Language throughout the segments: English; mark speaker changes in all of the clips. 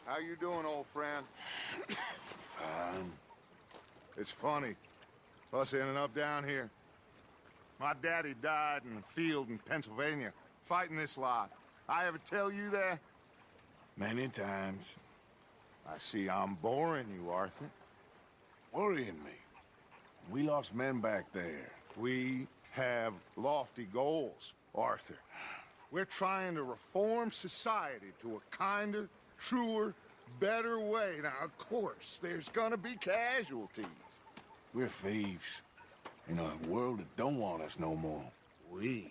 Speaker 1: How you doing, old friend?
Speaker 2: Fine.
Speaker 1: It's funny, us ending up down here. My daddy died in a field in Pennsylvania, fighting this lot. I ever tell you that?
Speaker 2: Many times.
Speaker 1: I see I'm boring you, Arthur.
Speaker 2: Worrying me. We lost men back there.
Speaker 1: We have lofty goals, Arthur. We're trying to reform society to a kinder, truer, better way. Now, of course, there's gonna be casualties.
Speaker 2: We're thieves. In a world that don't want us no more.
Speaker 1: We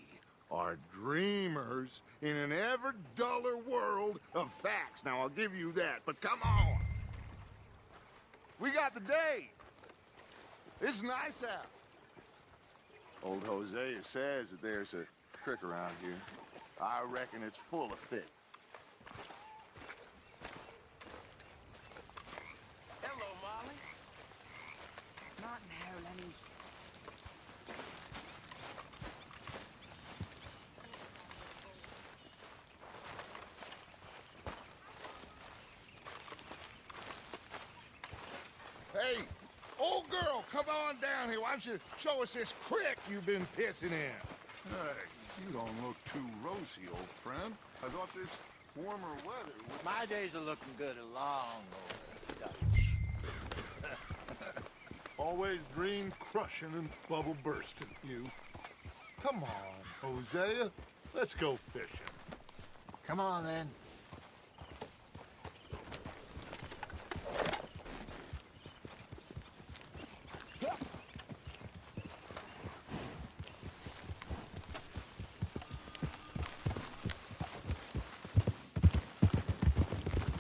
Speaker 1: are dreamers in an ever duller world of facts. Now, I'll give you that, but come on. We got the day. It's nice out. Old Hosea says that there's a trick around here. I reckon it's full of fish.
Speaker 3: Hello, Molly.
Speaker 4: Not now, Lenny.
Speaker 1: Hey, old girl, come on down here. Why don't you show us this creek you've been pissing in?
Speaker 5: Hey, you don't look too rosy, old friend. I thought this warmer weather would...
Speaker 3: My days are looking good along over Dutch.
Speaker 5: Always dream crushing and bubble bursting, you.
Speaker 1: Come on, Hosea. Let's go fishing.
Speaker 3: Come on, then.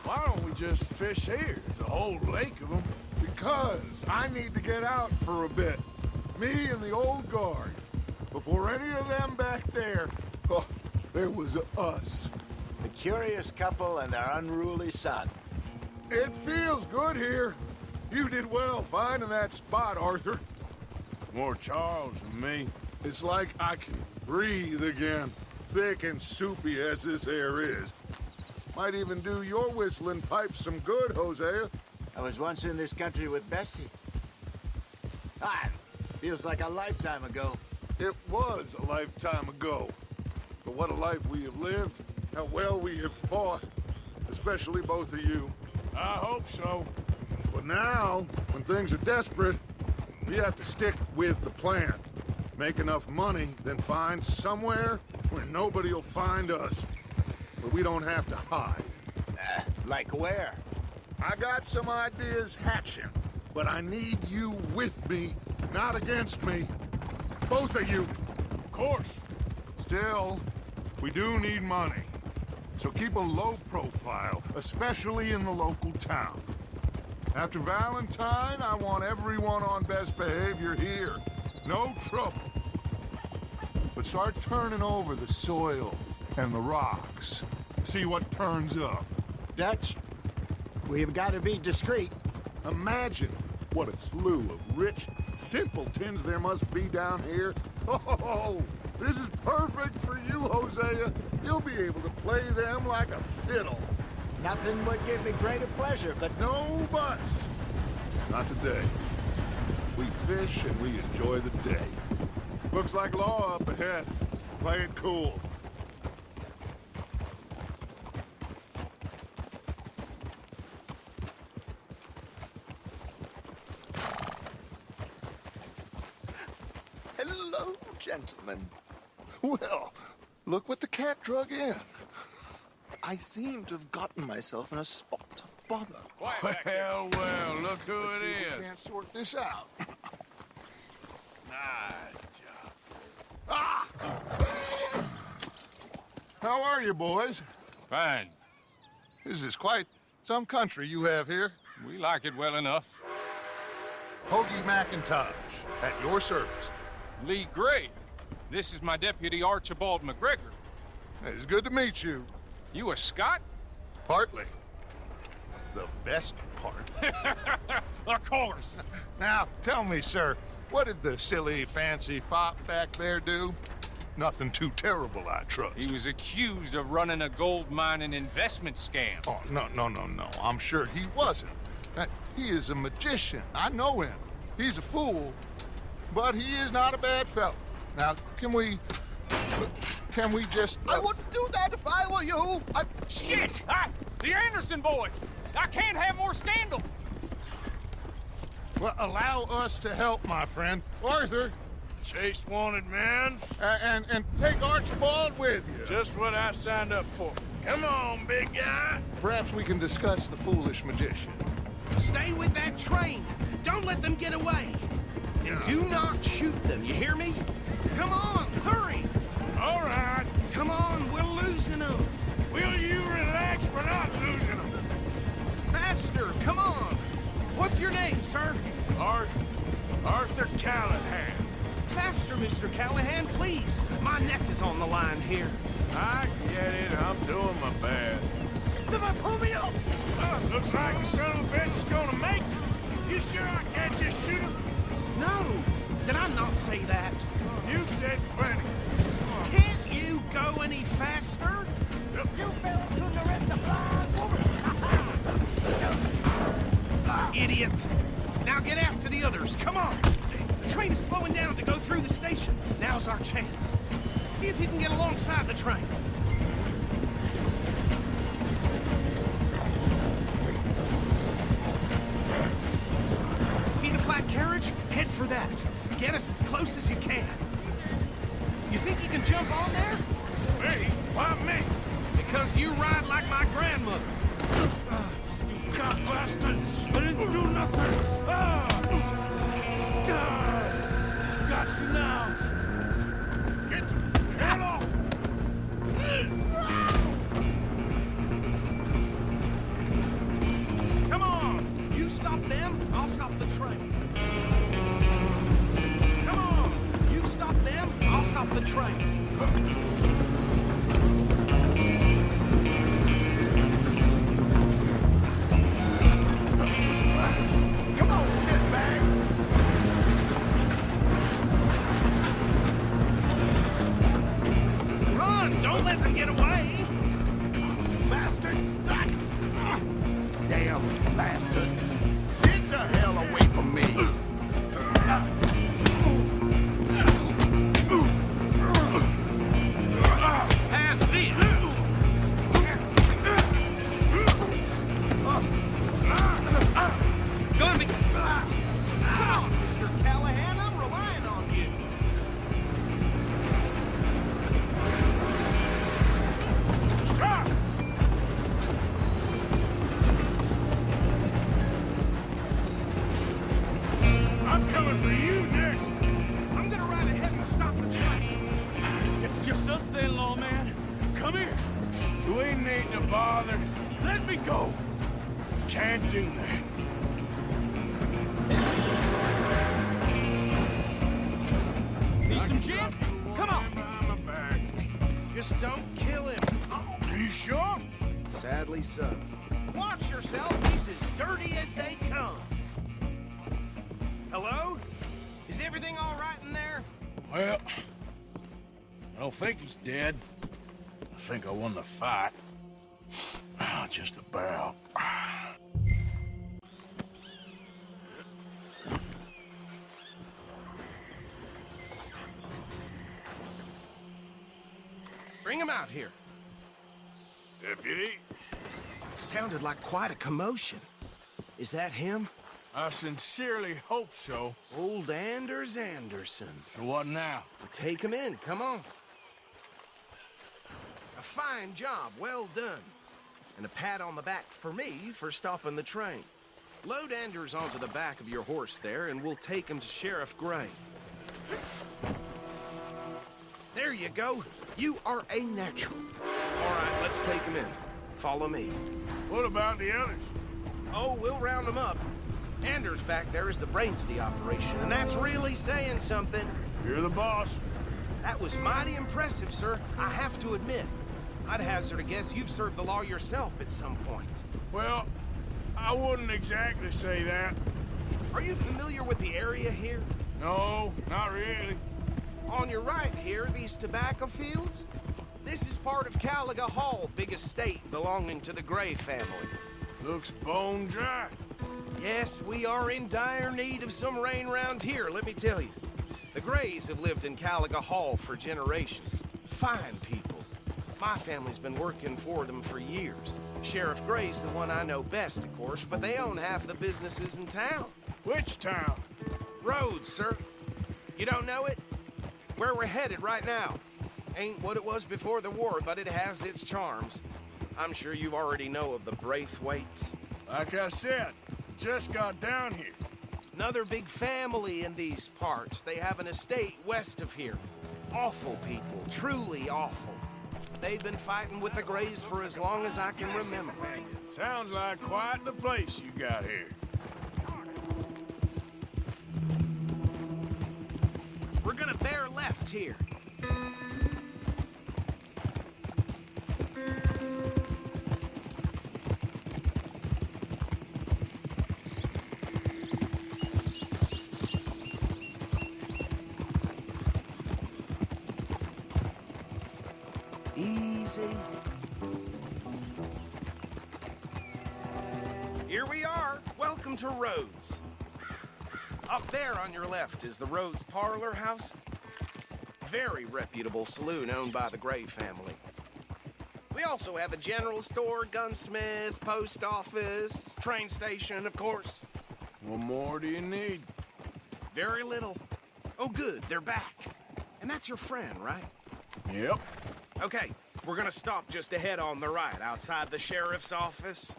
Speaker 2: Why don't we just fish here? There's a whole lake of them.
Speaker 1: Because I need to get out for a bit. Me and the old guard. Before any of them back there, oh, there was us.
Speaker 3: The curious couple and their unruly son.
Speaker 1: It feels good here. You did well finding that spot, Arthur.
Speaker 2: More Charles than me.
Speaker 1: It's like I can breathe again, thick and soupy as this air is. Might even do your whistling pipes some good, Hosea.
Speaker 3: I was once in this country with Bessie. Ah, feels like a lifetime ago.
Speaker 1: It was a lifetime ago. But what a life we have lived, how well we have fought, especially both of you.
Speaker 2: I hope so.
Speaker 1: But now, when things are desperate, we have to stick with the plan. Make enough money, then find somewhere where nobody will find us. Where we don't have to hide.
Speaker 3: Like where?
Speaker 1: I got some ideas hatching, but I need you with me, not against me. Both of you.
Speaker 2: Of course.
Speaker 1: Still, we do need money. So keep a low profile, especially in the local town. After Valentine, I want everyone on best behavior here. No trouble. But start turning over the soil and the rocks. See what turns up.
Speaker 3: Dutch, we've got to be discreet.
Speaker 1: Imagine what a slew of rich simpletons there must be down here. Oh, this is perfect for you, Hosea. You'll be able to play them like a fiddle.
Speaker 3: Nothing would give me greater pleasure, but
Speaker 1: No buts. Not today. We fish and we enjoy the day. Looks like law up ahead. Play it cool.
Speaker 5: Hello, gentlemen. Well, look what the cat drug in. I seem to have gotten myself in a spot of bother.
Speaker 2: Well, well, look who
Speaker 1: Let's see
Speaker 2: it
Speaker 1: if we
Speaker 2: is.
Speaker 1: can't sort this out.
Speaker 2: Nice job.
Speaker 1: How are you, boys?
Speaker 2: Fine.
Speaker 1: This is quite some country you have here.
Speaker 6: We like it well enough.
Speaker 1: Hoagie McIntosh, at your service.
Speaker 6: Lee Gray. This is my deputy Archibald McGregor.
Speaker 1: It's good to meet you.
Speaker 6: You a Scot?
Speaker 1: Partly. The best part.
Speaker 6: Of course.
Speaker 1: Now, tell me, sir, what did the silly, fancy fop back there do? Nothing too terrible, I trust.
Speaker 6: He was accused of running a gold mining investment scam.
Speaker 1: Oh, no. I'm sure he wasn't. He is a magician. I know him. He's a fool, but he is not a bad fellow. Now, can we just...
Speaker 5: I wouldn't do that if I were you.
Speaker 6: Shit! The Anderson boys! I can't have more scandal!
Speaker 1: Well, allow us to help, my friend. Arthur,
Speaker 2: Chase wanted man.
Speaker 1: and take Archibald with you.
Speaker 2: Just what I signed up for. Come on, big guy.
Speaker 1: Perhaps we can discuss the foolish magician.
Speaker 7: Stay with that train. Don't let them get away. And do not shoot them, you hear me? Come on, hurry!
Speaker 2: All right.
Speaker 7: Come on, we're losing them.
Speaker 2: Will you relax? We're not losing them.
Speaker 7: Faster, come on. What's your name, sir?
Speaker 2: Arthur Callahan.
Speaker 7: Faster, Mr. Callahan, please. My neck is on the line here.
Speaker 2: I get it. I'm doing my best.
Speaker 7: Somebody pull me up!
Speaker 2: Looks like the son of a bitch is gonna make it. You sure I can't just shoot him?
Speaker 7: No! Did I not say that?
Speaker 2: You've said plenty.
Speaker 7: Can't you go any faster?
Speaker 4: You fellas couldn't arrest the flies over.
Speaker 7: Idiot! Now get after the others, come on! The train is slowing down to go through the station. Now's our chance. See if you can get alongside the train. See the flat carriage? Head for that. Get us as close as you can. You think you can jump on there?
Speaker 2: Me? Why me?
Speaker 7: Because you ride like my grandmother.
Speaker 2: You cock bastard! I didn't do nothing! Got you now! Get the hell off!
Speaker 7: Come on! You stop them, I'll stop the train. Come on! You stop them, I'll stop the train.
Speaker 3: Come on, shitbag!
Speaker 7: Run! Don't let them get away!
Speaker 3: Bastard! Damn bastard! Get the hell away from me!
Speaker 7: Have this! Gonna be... Come on, Mr. Callahan, I'm relying on you.
Speaker 2: Stop! I'm coming for you next!
Speaker 7: I'm gonna ride ahead and stop the train.
Speaker 6: It's just us then, lawman. Come here.
Speaker 2: We need to bother.
Speaker 6: Let me go.
Speaker 2: Can't do that.
Speaker 7: Need some gin? Come on.
Speaker 2: Behind my back.
Speaker 7: Just don't kill him.
Speaker 2: Are you sure?
Speaker 7: Sadly so. Watch yourself. He's as dirty as they come. Hello? Is everything all right in there?
Speaker 2: Well, I don't think he's dead. I think I won the fight. Just about.
Speaker 7: Bring him out here.
Speaker 2: Deputy,
Speaker 7: Sounded like quite a commotion. Is that him?
Speaker 2: I sincerely hope so.
Speaker 7: Old Anders Anderson.
Speaker 2: So what now?
Speaker 7: Take him in, come on. A fine job, well done. And a pat on the back for me for stopping the train. Load Anders onto the back of your horse there, and we'll take him to Sheriff Gray. There you go. You are a natural. All right, let's take him in. Follow me.
Speaker 2: What about the others?
Speaker 7: Oh, we'll round them up. Anders back there is the brains of the operation, and that's really saying something.
Speaker 2: You're the boss.
Speaker 7: That was mighty impressive, sir. I have to admit. I'd hazard a guess you've served the law yourself at some point.
Speaker 2: Well, I wouldn't exactly say that.
Speaker 7: Are you familiar with the area here?
Speaker 2: No, not really.
Speaker 7: On your right here, these tobacco fields? This is part of Caliga Hall, big estate belonging to the Gray family.
Speaker 2: Looks bone dry.
Speaker 7: Yes, we are in dire need of some rain round here, let me tell you. The Grays have lived in Caliga Hall for generations. Fine people. My family's been working for them for years. Sheriff Gray's the one I know best, of course, but they own half the businesses in town.
Speaker 2: Which town?
Speaker 7: Rhodes, sir. You don't know it? Where we're headed right now. Ain't what it was before the war, but it has its charms. I'm sure you already know of the Braithwaites.
Speaker 2: Like I said, just got down here.
Speaker 7: Another big family in these parts. They have an estate west of here. Awful people, truly awful. They've been fighting with the Grays for as long as I can remember.
Speaker 2: Sounds like quite the place you got here.
Speaker 7: We're gonna bear left here. Easy. Here we are. Welcome to Rhodes. Up there on your left is the Rhodes Parlor House. Very reputable saloon owned by the Gray family. We also have a general store, gunsmith, post office, train station, of course.
Speaker 2: What more do you need?
Speaker 7: Very little. Oh, good, they're back. And that's your friend, right?
Speaker 2: Yep.
Speaker 7: Okay, we're gonna stop just ahead on the right, outside the sheriff's office.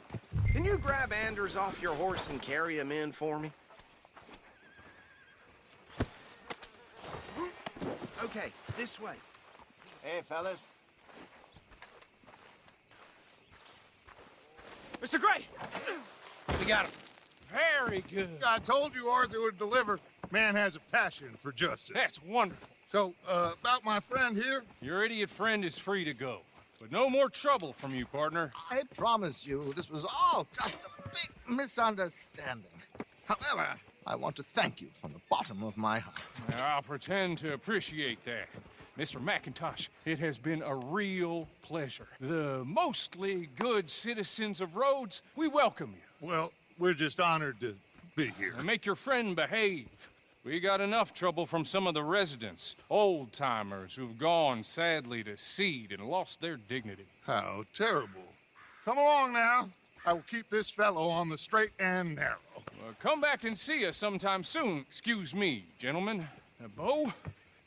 Speaker 7: Can you grab Anders off your horse and carry him in for me? Okay, this way.
Speaker 3: Hey, fellas.
Speaker 6: Mr. Gray! We got him. Very good.
Speaker 1: I told you Arthur would deliver. Man has a passion for justice.
Speaker 6: That's wonderful.
Speaker 1: So, about my friend here?
Speaker 6: Your idiot friend is free to go. But no more trouble from you, partner.
Speaker 5: I promise you, this was all just a big misunderstanding. However, I want to thank you from the bottom of my heart.
Speaker 6: I'll pretend to appreciate that. Mr. McIntosh, it has been a real pleasure. The mostly good citizens of Rhodes, we welcome you.
Speaker 1: Well, we're just honored to be here.
Speaker 6: And make your friend behave. We got enough trouble from some of the residents, old-timers who've gone, sadly, to seed and lost their dignity.
Speaker 1: How terrible. Come along now. I will keep this fellow on the straight and narrow.
Speaker 6: Come back and see us sometime soon. Excuse me, gentlemen. Bo,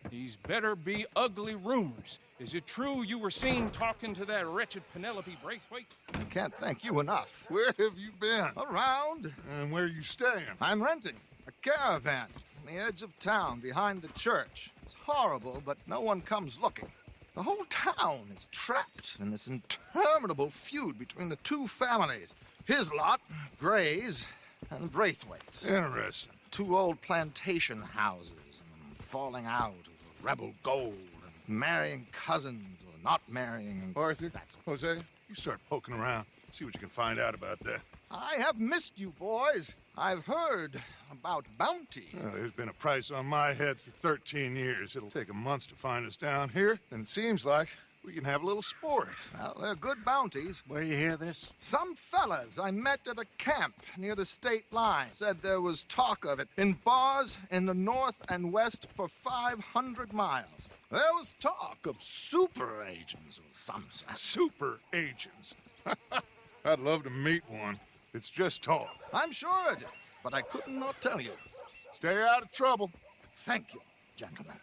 Speaker 6: these better be ugly rumors. Is it true you were seen talking to that wretched Penelope Braithwaite?
Speaker 5: I can't thank you enough.
Speaker 1: Where have you been?
Speaker 5: Around.
Speaker 1: And where you staying?
Speaker 5: I'm renting a caravan on the edge of town behind the church. It's horrible, but no one comes looking. The whole town is trapped in this interminable feud between the two families. His lot, Gray's, and Braithwaite's.
Speaker 1: Interesting.
Speaker 5: Two old plantation houses, and falling out over rebel gold, and marrying cousins or not marrying.
Speaker 1: Arthur, Jose, you start poking around. See what you can find out about that.
Speaker 5: I have missed you, boys. I've heard about bounty.
Speaker 1: There's been a price on my head for 13 years. It'll take a month to find us down here, and it seems like we can have a little sport.
Speaker 5: Well, they're good bounties.
Speaker 2: Where you hear this?
Speaker 5: Some fellas I met at a camp near the state line said there was talk of it in bars in the north and west for 500 miles. There was talk of super agents of some sort.
Speaker 1: Super agents. I'd love to meet one. It's just talk.
Speaker 5: I'm sure it is, but I could not tell you.
Speaker 1: Stay out of trouble.
Speaker 5: Thank you, gentlemen.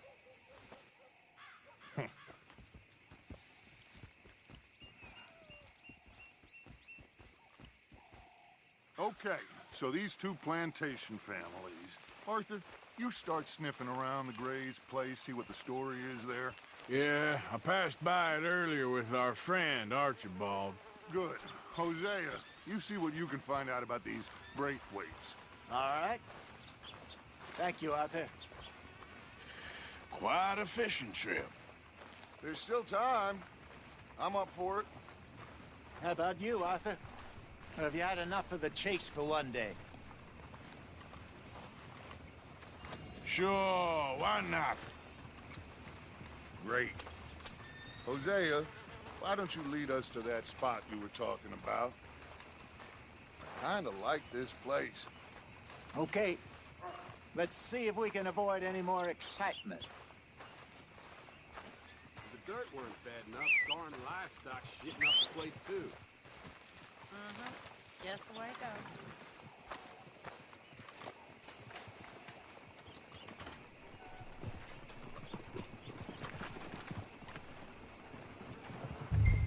Speaker 1: Okay, so these two plantation families. Arthur, you start sniffing around the Gray's place, see what the story is there.
Speaker 2: Yeah, I passed by it earlier with our friend, Archibald.
Speaker 1: Good. Hosea, you see what you can find out about these Braithwaites.
Speaker 3: All right. Thank you, Arthur.
Speaker 2: Quite a fishing trip.
Speaker 1: There's still time. I'm up for it.
Speaker 3: How about you, Arthur? Or have you had enough of the chase for one day?
Speaker 2: Sure, why not?
Speaker 1: Great. Hosea, why don't you lead us to that spot you were talking about? I kinda like this place.
Speaker 3: Okay. Let's see if we can avoid any more excitement.
Speaker 8: If the dirt weren't bad enough, darn livestock shitting up the place too.
Speaker 9: Just the way it goes.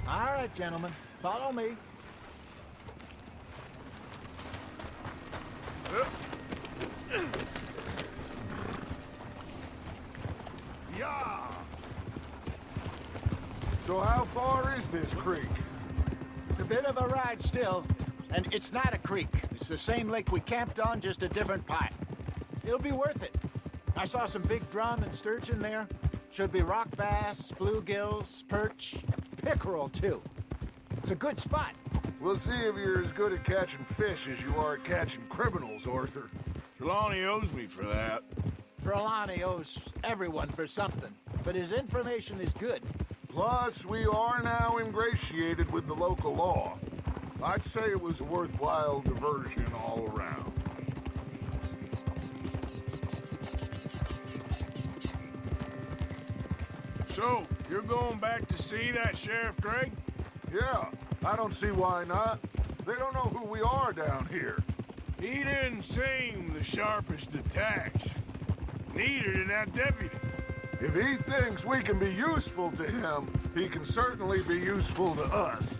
Speaker 3: All right, gentlemen. Follow me.
Speaker 1: Yeah! So how far is this creek?
Speaker 3: It's a bit of a ride still, and it's not a creek. It's the same lake we camped on, just a different pipe. It'll be worth it. I saw some big drum and sturgeon there. Should be rock bass, bluegills, perch, pickerel too. It's a good spot.
Speaker 1: We'll see if you're as good at catching fish as you are at catching criminals, Arthur.
Speaker 2: Trelawney owes me for that.
Speaker 3: Trelawney owes everyone for something, but his information is good.
Speaker 1: Plus, we are now ingratiated with the local law. I'd say it was a worthwhile diversion all around.
Speaker 2: So, you're going back to see that Sheriff Craig?
Speaker 1: Yeah, I don't see why not. They don't know who we are down here.
Speaker 2: He didn't seem the sharpest attacks. Neither did that deputy.
Speaker 1: If he thinks we can be useful to him, he can certainly be useful to us.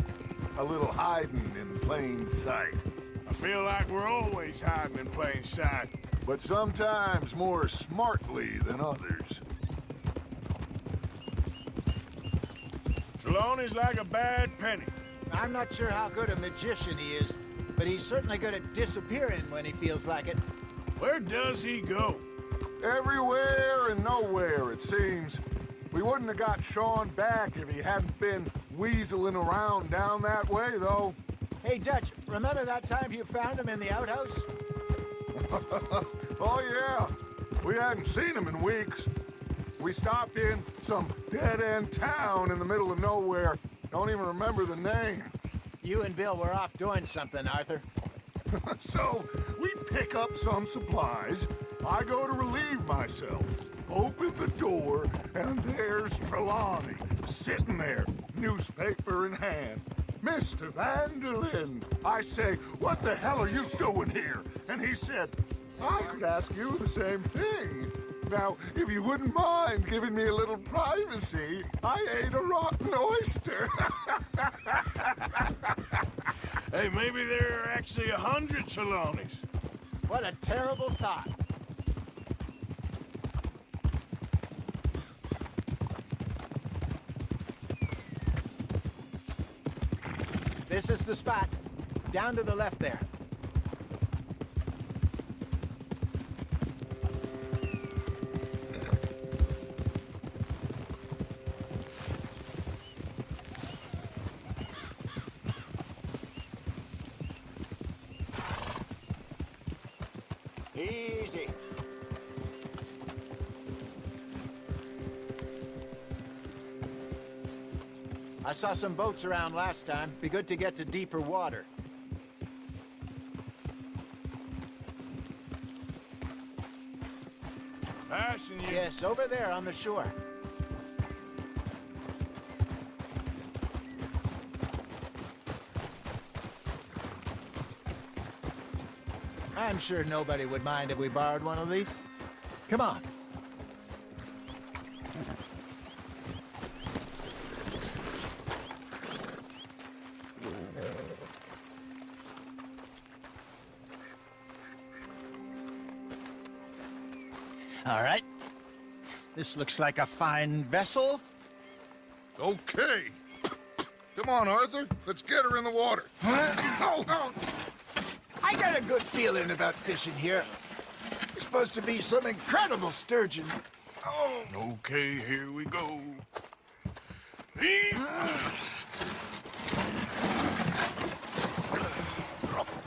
Speaker 1: A little hiding in plain sight.
Speaker 2: I feel like we're always hiding in plain sight.
Speaker 1: But sometimes more smartly than others.
Speaker 2: Trelawney's like a bad penny.
Speaker 3: I'm not sure how good a magician he is, but he's certainly good at disappearing when he feels like it.
Speaker 2: Where does he go?
Speaker 1: Everywhere and nowhere, it seems. We wouldn't have got Sean back if he hadn't been weaseling around down that way, though.
Speaker 3: Hey, Dutch, remember that time you found him in the outhouse?
Speaker 1: Oh, yeah. We hadn't seen him in weeks. We stopped in some dead-end town in the middle of nowhere. Don't even remember the name.
Speaker 3: You and Bill were off doing something, Arthur.
Speaker 1: So, we pick up some supplies. I go to relieve myself. Open the door, and there's Trelawney, sitting there, newspaper in hand. Mr. Vanderlyn. I say, what the hell are you doing here? And he said, I could ask you the same thing. Now, if you wouldn't mind giving me a little privacy, I ate a rotten oyster.
Speaker 2: Hey, maybe there are actually 100 Trelawneys.
Speaker 3: What a terrible thought. This is the spot. Down to the left there. Easy. I saw some boats around last time. Be good to get to deeper water.
Speaker 2: Passing you.
Speaker 3: Yes, over there on the shore. I'm sure nobody would mind if we borrowed one of these. Come on. All right. This looks like a fine vessel.
Speaker 1: Okay. Come on, Arthur. Let's get her in the water.
Speaker 3: Oh. I got a good feeling about fishing here. It's supposed to be some incredible sturgeon. Oh.
Speaker 2: Okay, here we go.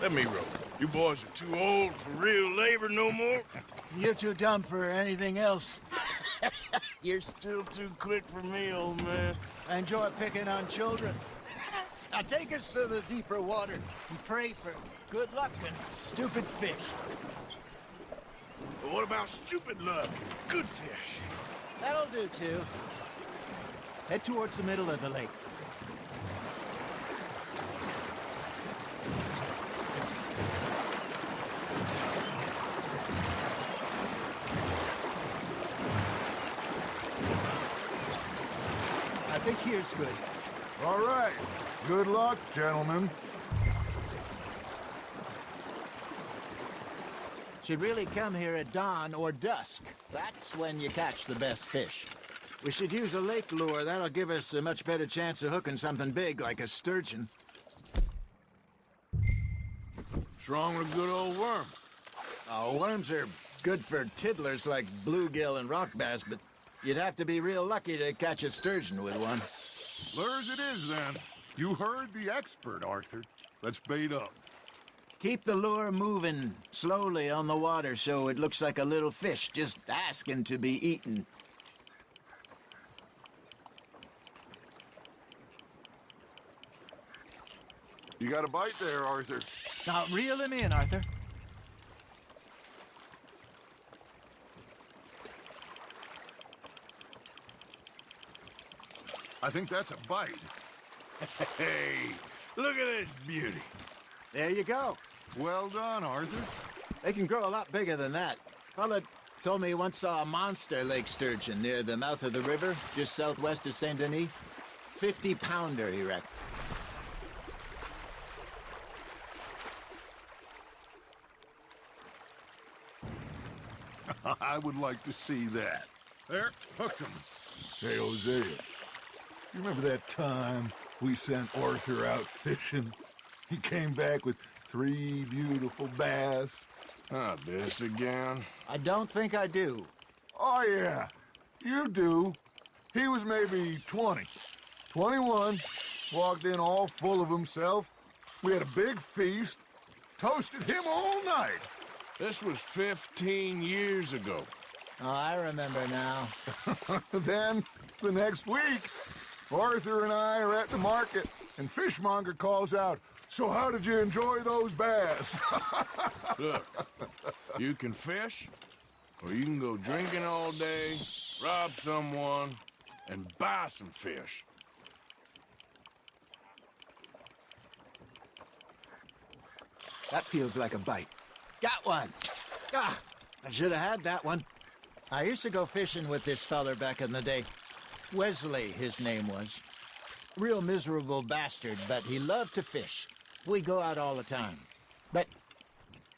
Speaker 2: Let me row. You boys are too old for real labor no more.
Speaker 3: You're too dumb for anything else.
Speaker 2: You're still too quick for me, old man.
Speaker 3: I enjoy picking on children. Now take us to the deeper water and pray for good luck and stupid fish.
Speaker 2: But what about stupid luck and good fish?
Speaker 3: That'll do, too. Head towards the middle of the lake. I think here's good.
Speaker 1: All right. Good luck, gentlemen.
Speaker 3: Should really come here at dawn or dusk. That's when you catch the best fish. We should use a lake lure. That'll give us a much better chance of hooking something big like a sturgeon.
Speaker 2: What's wrong with a good old worm?
Speaker 3: Oh, worms are good for tiddlers like bluegill and rock bass, but you'd have to be real lucky to catch a sturgeon with one.
Speaker 1: Lures it is, then. You heard the expert, Arthur. Let's bait up.
Speaker 3: Keep the lure moving slowly on the water so it looks like a little fish just asking to be eaten.
Speaker 1: You got a bite there, Arthur.
Speaker 3: Now, reel him in, Arthur.
Speaker 1: I think that's a bite.
Speaker 2: Hey, look at this beauty.
Speaker 3: There you go.
Speaker 1: Well done, Arthur.
Speaker 3: They can grow a lot bigger than that. Fella told me he once saw a monster lake sturgeon near the mouth of the river, just southwest of Saint Denis. 50-pounder, he reckoned.
Speaker 1: I would like to see that. There, hooked him.
Speaker 9: Hey, Hosea, you remember that time we sent Arthur out fishing? He came back with 3 beautiful bass.
Speaker 1: Not this again.
Speaker 3: I don't think I do.
Speaker 1: Oh, yeah. You do. He was maybe 20. 21. Walked in all full of himself. We had a big feast. Toasted him all night.
Speaker 2: This was 15 years ago.
Speaker 3: Oh, I remember now.
Speaker 1: Then, the next week, Arthur and I are at the market, and Fishmonger calls out, "So how did you enjoy those bass?"
Speaker 2: Look, you can fish, or you can go drinking all day, rob someone, and buy some fish.
Speaker 3: That feels like a bite. Got one! Ah, I should have had that one. I used to go fishing with this feller back in the day. Wesley, his name was. Real miserable bastard, but he loved to fish. We go out all the time. But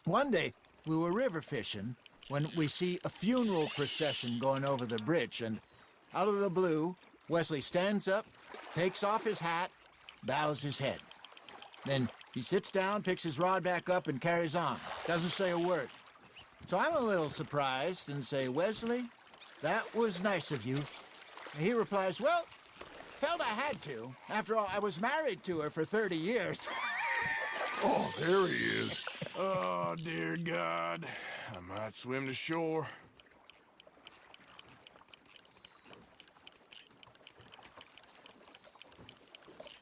Speaker 3: one day, we were river fishing when we see a funeral procession going over the bridge, and out of the blue, Wesley stands up, takes off his hat, bows his head. Then he sits down, picks his rod back up, and carries on. Doesn't say a word. So I'm a little surprised and say, "Wesley, that was nice of you." And he replies, "Well, felt I had to. After all, I was married to her for 30 years.
Speaker 1: Oh, there he is.
Speaker 2: Oh, dear God. I might swim to shore.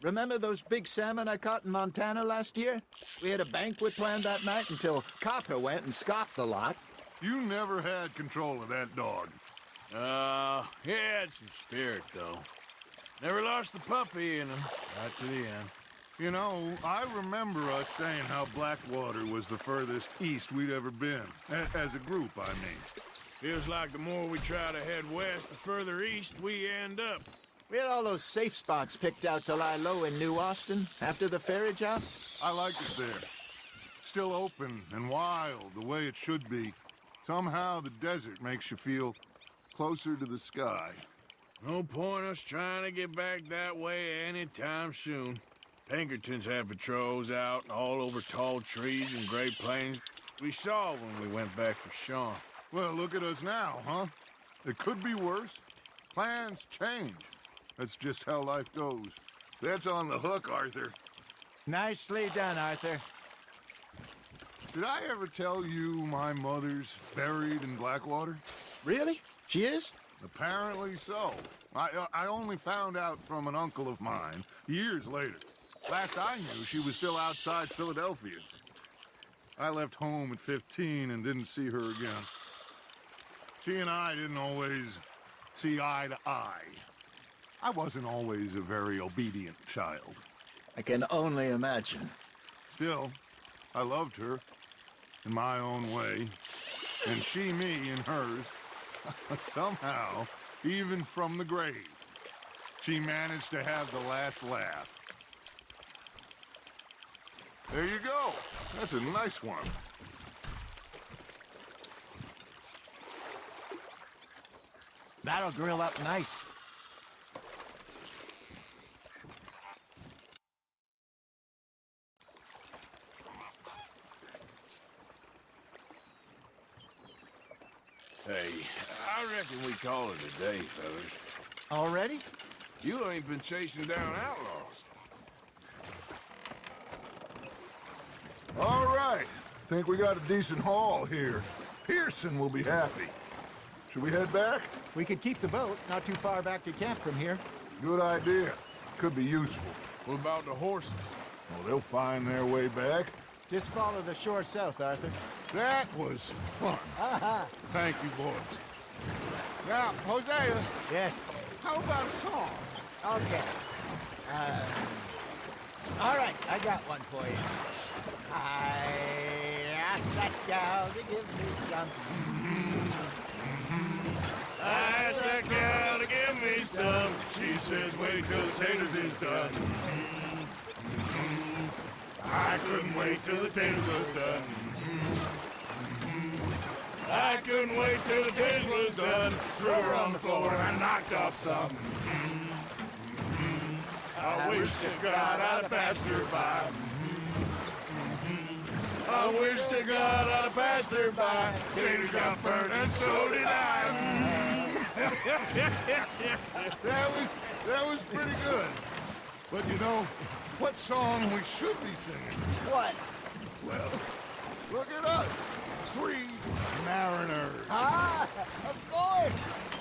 Speaker 3: Remember those big salmon I caught in Montana last year? We had a banquet planned that night until Copper went and scoffed the lot.
Speaker 1: You never had control of that dog.
Speaker 2: He had some spirit, though. Never lost the puppy in him, right to the end.
Speaker 1: You know, I remember us saying how Blackwater was the furthest east we'd ever been. As a group, I mean.
Speaker 2: Feels like the more we try to head west, the further east we end up.
Speaker 3: We had all those safe spots picked out to lie low in New Austin after the ferry job.
Speaker 1: I like it there. Still open and wild, the way it should be. Somehow the desert makes you feel closer to the sky.
Speaker 2: No point us trying to get back that way anytime soon. Pinkertons had patrols out all over tall trees and Great Plains. We saw when we went back for Sean.
Speaker 1: Well, look at us now, huh? It could be worse. Plans change. That's just how life goes. That's on the hook, Arthur.
Speaker 3: Nicely done, Arthur.
Speaker 1: Did I ever tell you my mother's buried in Blackwater?
Speaker 3: Really? She is?
Speaker 1: Apparently so. I only found out from an uncle of mine years later. Last I knew, she was still outside Philadelphia. I left home at 15 and didn't see her again. She and I didn't always see eye to eye. I wasn't always a very obedient child.
Speaker 3: I can only imagine.
Speaker 1: Still, I loved her in my own way, and she me in hers. Somehow, even from the grave, she managed to have the last laugh. There you go. That's a nice one.
Speaker 3: That'll grill up nice.
Speaker 2: Hey, I reckon we call it a day, fellas.
Speaker 3: Already?
Speaker 2: You ain't been chasing down outlaws.
Speaker 9: All right. Think we got a decent haul here. Pearson will be happy. Should we head back?
Speaker 3: We could keep the boat not too far back to camp from here.
Speaker 9: Good idea. Could be useful.
Speaker 2: What about the horses?
Speaker 9: Well, they'll find their way back.
Speaker 3: Just follow the shore south, Arthur.
Speaker 1: That was fun. Thank you, boys. Now, Hosea,
Speaker 3: Yes.
Speaker 1: how about a song?
Speaker 3: Okay. All right, I got one for you. I asked that gal to give me some.
Speaker 2: I asked that gal to give me some. She says, wait till the taters is done. I couldn't wait till the taters was done. I couldn't wait till the taters was done. Threw her on the floor and I knocked off some. I wish to God I'd have passed her by. I wish to God I'd have passed her by. Taters got burned and so did I.
Speaker 1: That was pretty good. But you know, what song we should be singing?
Speaker 3: What?
Speaker 1: Well, look at us. 3 mariners.
Speaker 3: Ah, of course.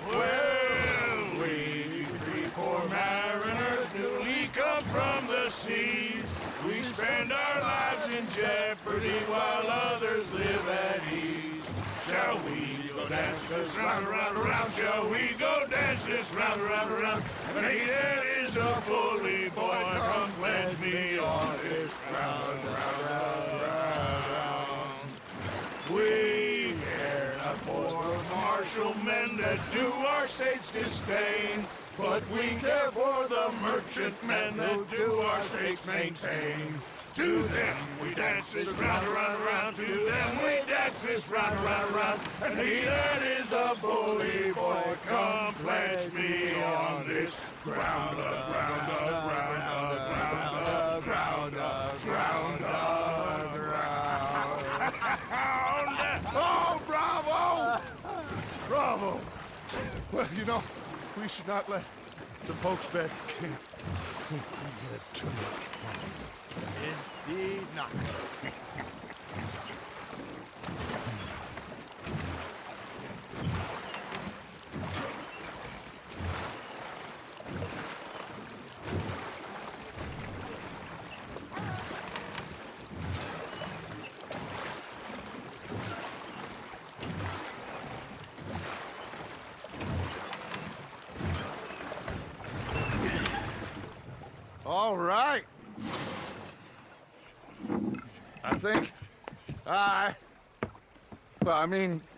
Speaker 2: Well, we 3 poor mariners, till we come from the seas. We spend our lives in jeopardy while others live at ease. Shall we go dance this round, around, around? Shall we go dance this round, around, around? And he that is a bully boy, come pledge me on this ground, round, round, round. We care not for martial men that do our state's disdain, but we care for the merchant men that do our states maintain. To them we dance this round, around, around. To them we dance this round, around, around. And he that is a bully boy, come pledge me on this ground, ground, ground, ground, ground, ground, ground.
Speaker 1: Oh, bravo! Bravo! Well, you know, we should not let the folks back at camp think we had too much fun.
Speaker 3: Indeed not.
Speaker 1: All right. I think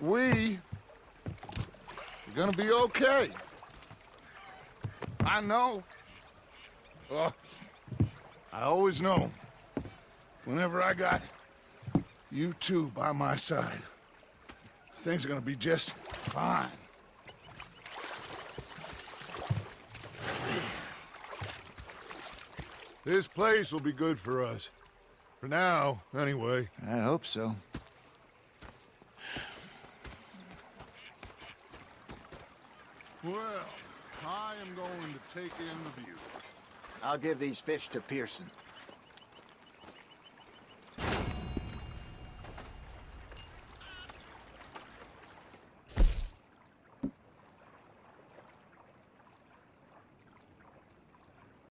Speaker 1: we're gonna be okay. I know. Well, I always know. Whenever I got you two by my side, things are gonna be just fine. This place will be good for us. For now, anyway.
Speaker 3: I hope so.
Speaker 1: Well, I am going to take in the view.
Speaker 3: I'll give these fish to Pearson.